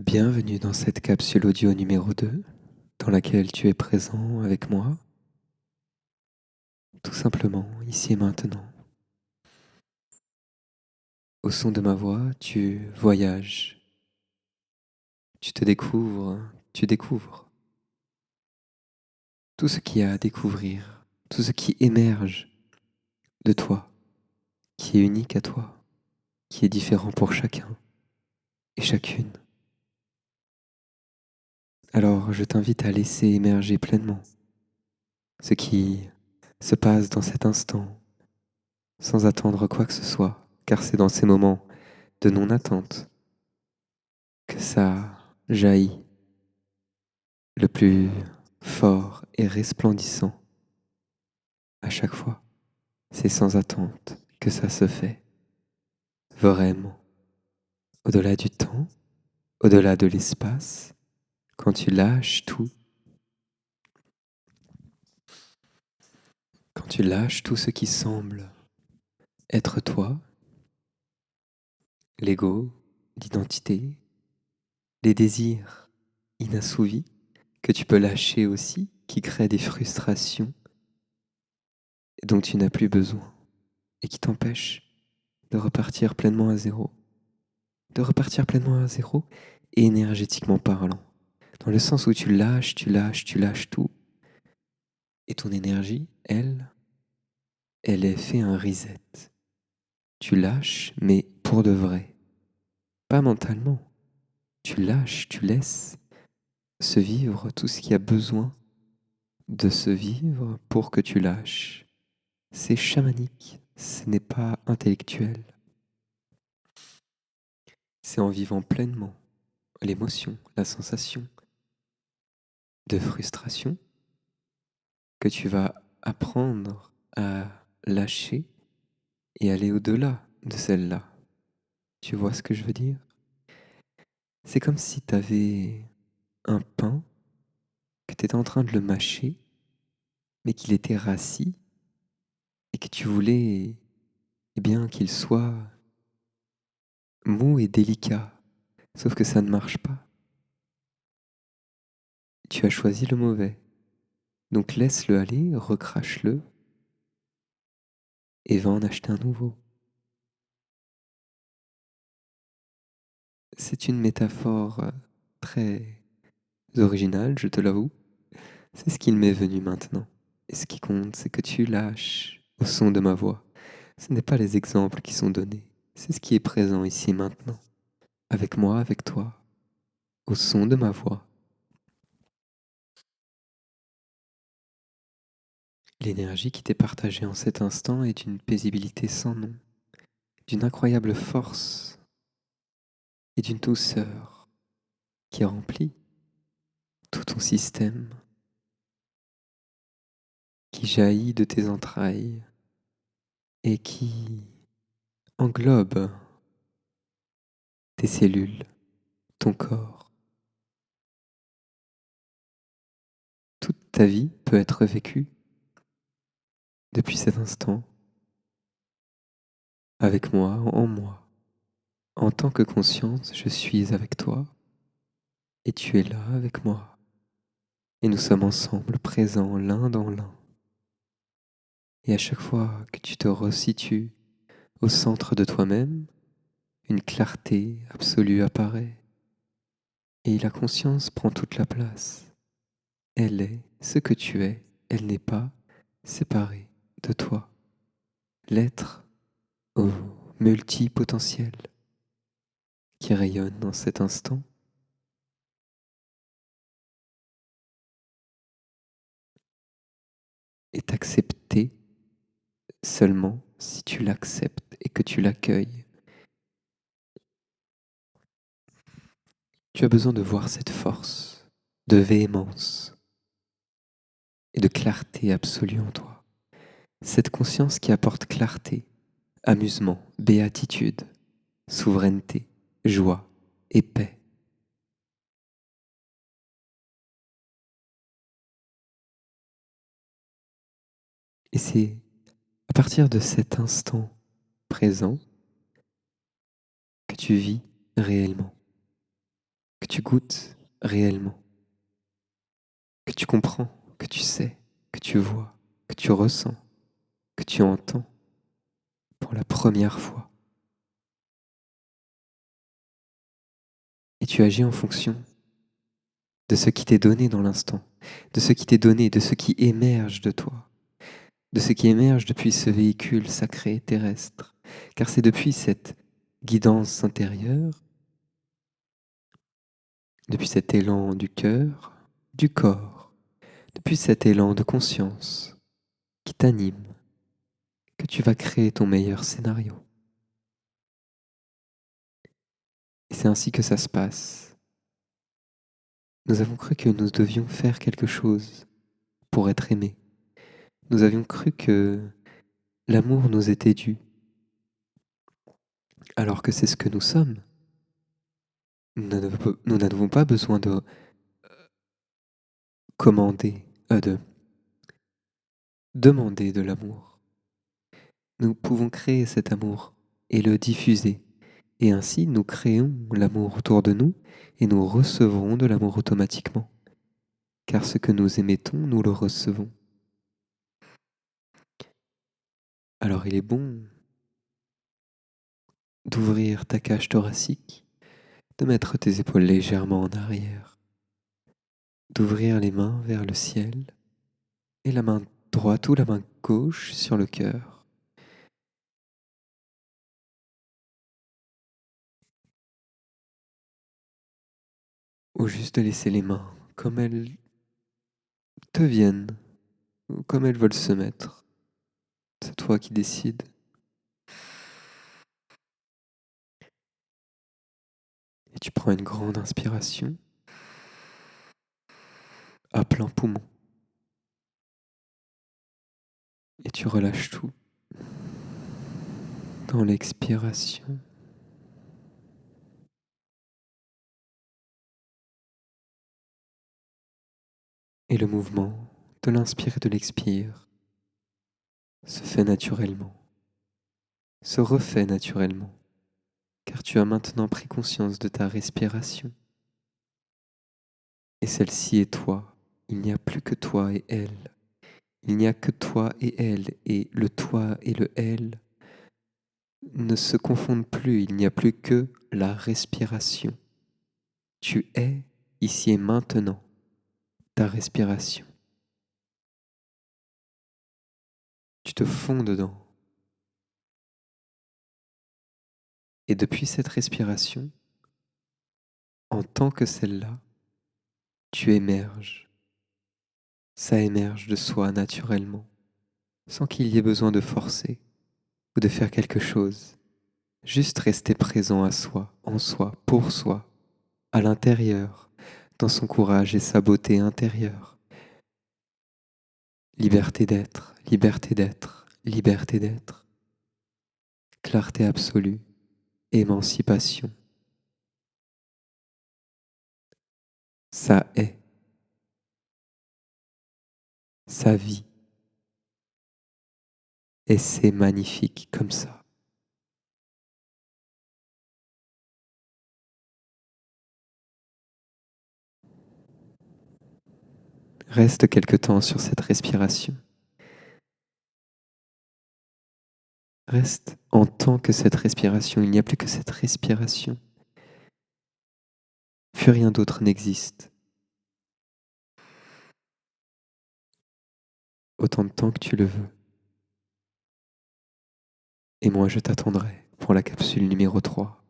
Bienvenue dans cette capsule audio numéro 2, dans laquelle tu es présent avec moi, tout simplement, ici et maintenant. Au son de ma voix, tu voyages, tu te découvres, tu découvres tout ce qu'il y a à découvrir, tout ce qui émerge de toi, qui est unique à toi, qui est différent pour chacun et chacune. Alors je t'invite à laisser émerger pleinement ce qui se passe dans cet instant, sans attendre quoi que ce soit, car c'est dans ces moments de non-attente que ça jaillit le plus fort et resplendissant à chaque fois. C'est sans attente que ça se fait, vraiment, au-delà du temps, au-delà de l'espace, quand tu lâches tout, quand tu lâches tout ce qui semble être toi, l'ego, l'identité, les désirs inassouvis que tu peux lâcher aussi, qui créent des frustrations dont tu n'as plus besoin et qui t'empêchent de repartir pleinement à zéro. De repartir pleinement à zéro, énergétiquement parlant. Dans le sens où tu lâches, tu lâches, tu lâches tout. Et ton énergie, elle est fait un reset. Tu lâches, mais pour de vrai. Pas mentalement. Tu lâches, tu laisses se vivre tout ce qui a besoin de se vivre pour que tu lâches. C'est chamanique, ce n'est pas intellectuel. C'est en vivant pleinement l'émotion, la sensation de frustration que tu vas apprendre à lâcher et aller au-delà de celle-là. Tu vois ce que je veux dire? C'est comme si tu avais un pain, que tu étais en train de le mâcher, mais qu'il était rassis et que tu voulais eh bien qu'il soit mou et délicat. Sauf que ça ne marche pas. Tu as choisi le mauvais. Donc laisse-le aller, recrache-le et va en acheter un nouveau. C'est une métaphore très originale, je te l'avoue. C'est ce qu'il m'est venu maintenant. Et ce qui compte, c'est que tu lâches au son de ma voix. Ce n'est pas les exemples qui sont donnés, c'est ce qui est présent ici et maintenant, avec moi, avec toi, au son de ma voix. L'énergie qui t'est partagée en cet instant est d'une paisibilité sans nom, d'une incroyable force et d'une douceur qui remplit tout ton système, qui jaillit de tes entrailles et qui englobe tes cellules, ton corps. Toute ta vie peut être vécue depuis cet instant, avec moi, en moi. En tant que conscience, je suis avec toi et tu es là avec moi. Et nous sommes ensemble, présents l'un dans l'un. Et à chaque fois que tu te resitues au centre de toi-même, une clarté absolue apparaît. Et la conscience prend toute la place. Elle est ce que tu es, elle n'est pas séparée de toi. L'être au multipotentiel qui rayonne dans cet instant est accepté seulement si tu l'acceptes et que tu l'accueilles. Tu as besoin de voir cette force, de véhémence et de clarté absolue en toi. Cette conscience qui apporte clarté, amusement, béatitude, souveraineté, joie et paix. Et c'est à partir de cet instant présent que tu vis réellement, que tu goûtes réellement, que tu comprends, que tu sais, que tu vois, que tu ressens, que tu entends pour la première fois. Et tu agis en fonction de ce qui t'est donné dans l'instant, de ce qui t'est donné, de ce qui émerge de toi, de ce qui émerge depuis ce véhicule sacré terrestre. Car c'est depuis cette guidance intérieure, depuis cet élan du cœur, du corps, depuis cet élan de conscience qui t'anime, que tu vas créer ton meilleur scénario. Et c'est ainsi que ça se passe. Nous avons cru que nous devions faire quelque chose pour être aimés. Nous avions cru que l'amour nous était dû, alors que c'est ce que nous sommes. Nous n'avons pas besoin de commander, de demander de l'amour. Nous pouvons créer cet amour et le diffuser. Et ainsi, nous créons l'amour autour de nous et nous recevrons de l'amour automatiquement. Car ce que nous émettons, nous le recevons. Alors il est bon d'ouvrir ta cage thoracique, de mettre tes épaules légèrement en arrière, d'ouvrir les mains vers le ciel et la main droite ou la main gauche sur le cœur. Ou juste de laisser les mains comme elles te viennent, ou comme elles veulent se mettre. C'est toi qui décides. Et tu prends une grande inspiration à plein poumon. Et tu relâches tout dans l'expiration. Et le mouvement de l'inspire et de l'expire se fait naturellement, se refait naturellement, car tu as maintenant pris conscience de ta respiration. Et celle-ci est toi. Il n'y a plus que toi et elle. Il n'y a que toi et elle, et le toi et le elle ne se confondent plus, il n'y a plus que la respiration. Tu es ici et maintenant ta respiration. Tu te fonds dedans. Et depuis cette respiration, en tant que celle-là, tu émerges. Ça émerge de soi naturellement, sans qu'il y ait besoin de forcer ou de faire quelque chose. Juste rester présent à soi, en soi, pour soi, à l'intérieur, dans son courage et sa beauté intérieure. Liberté d'être, liberté d'être, liberté d'être. Clarté absolue, émancipation. Ça est sa vie. Et c'est magnifique comme ça. Reste quelque temps sur cette respiration. Reste en tant que cette respiration. Il n'y a plus que cette respiration. Plus rien d'autre n'existe. Autant de temps que tu le veux. Et moi, je t'attendrai pour la capsule numéro 3.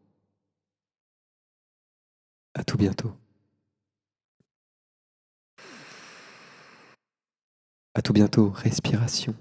À tout bientôt. À tout bientôt, respiration.